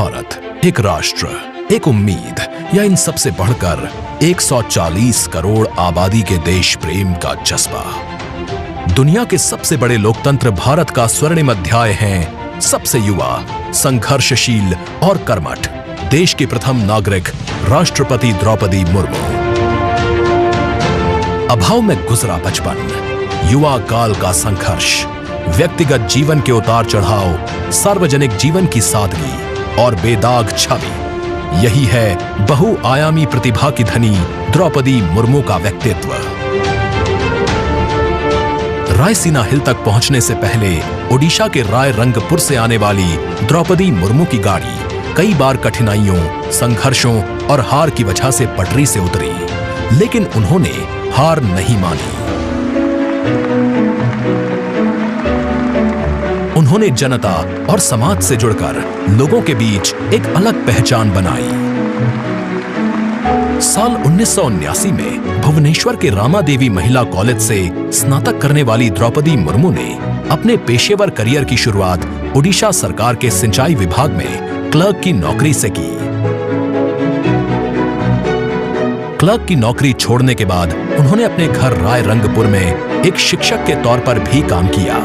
भारत, एक राष्ट्र, एक उम्मीद, या इन सबसे बढ़कर 140 करोड़ आबादी के देश प्रेम का जज्बा। दुनिया के सबसे बड़े लोकतंत्र भारत का स्वर्णिम अध्याय हैं सबसे युवा, संघर्षशील और कर्मठ देश की प्रथम नागरिक राष्ट्रपति द्रौपदी मुर्मू। अभाव में गुजरा बचपन, युवा काल का संघर्ष, व्यक्तिगत जीवन के उतार चढ़ाव, सार्वजनिक जीवन की सादगी और बेदाग छवि, यही है बहुआयामी प्रतिभा की धनी द्रौपदी मुर्मू का व्यक्तित्व। रायसीना हिल तक पहुंचने से पहले ओडिशा के रायरंगपुर से आने वाली द्रौपदी मुर्मू की गाड़ी कई बार कठिनाइयों, संघर्षों और हार की वजह से पटरी से उतरी, लेकिन उन्होंने हार नहीं मानी। उन्होंने जनता और समाज से जुड़कर लोगों के बीच एक अलग पहचान बनाई। साल 1979 में भुवनेश्वर के रामा देवी महिला कॉलेज से स्नातक करने वाली द्रौपदी मुर्मू ने अपने पेशेवर करियर की शुरुआत ओडिशा सरकार के सिंचाई विभाग में क्लर्क की नौकरी से की। क्लर्क की नौकरी छोड़ने के बाद उन्होंने अपने घर रायरंगपुर में एक शिक्षक के तौर पर भी काम किया।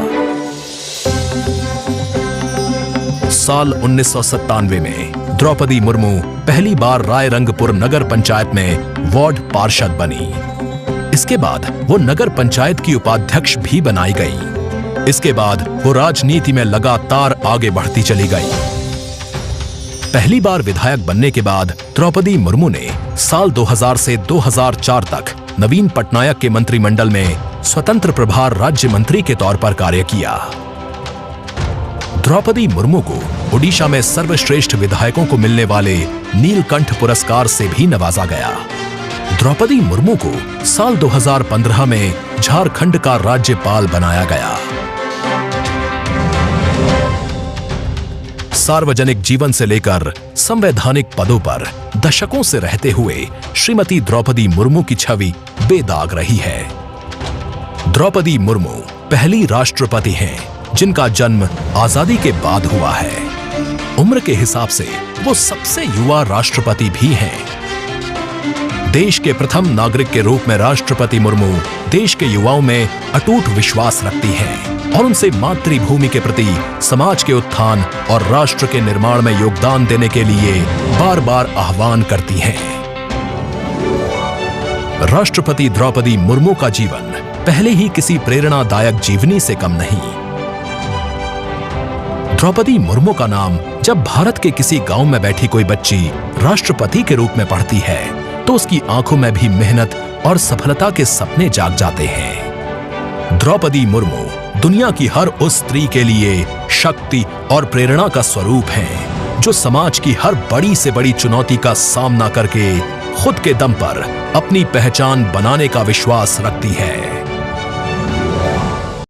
साल 1997 में द्रौपदी मुर्मू पहली बार रायरंगपुर नगर पंचायत में वार्ड पार्षद बनी। इसके बाद वो नगर पंचायत की उपाध्यक्ष भी बनाई गई। इसके बाद वो राजनीति में लगातार आगे बढ़ती चली गई। पहली बार विधायक बनने के बाद द्रौपदी मुर्मू ने साल 2000 से 2004 तक नवीन पटनायक के मंत्रिमंडल में स्वतंत्र प्रभार राज्य मंत्री के तौर पर कार्य किया। द्रौपदी मुर्मू को ओडिशा में सर्वश्रेष्ठ विधायकों को मिलने वाले नीलकंठ पुरस्कार से भी नवाजा गया। द्रौपदी मुर्मू को साल 2015 में झारखंड का राज्यपाल बनाया गया। सार्वजनिक जीवन से लेकर संवैधानिक पदों पर दशकों से रहते हुए श्रीमती द्रौपदी मुर्मू की छवि बेदाग रही है। द्रौपदी मुर्मू पहली राष्ट्रपति हैं जिनका जन्म आजादी के बाद हुआ है। उम्र के हिसाब से वो सबसे युवा राष्ट्रपति भी हैं। देश के प्रथम नागरिक के रूप में राष्ट्रपति मुर्मू देश के युवाओं में अटूट विश्वास रखती हैं और उनसे मातृभूमि के प्रति, समाज के उत्थान और राष्ट्र के निर्माण में योगदान देने के लिए बार बार आह्वान करती हैं। राष्ट्रपति द्रौपदी मुर्मू का जीवन पहले ही किसी प्रेरणादायक जीवनी से कम नहीं। द्रौपदी मुर्मू का नाम जब भारत के किसी गांव में बैठी कोई बच्ची राष्ट्रपति के रूप में पढ़ती है तो उसकी आंखों में भी मेहनत और सफलता के सपने जाग जाते हैं। द्रौपदी मुर्मू दुनिया की हर उस स्त्री के लिए शक्ति और प्रेरणा का स्वरूप हैं, जो समाज की हर बड़ी से बड़ी चुनौती का सामना करके खुद के दम पर अपनी पहचान बनाने का विश्वास रखती है।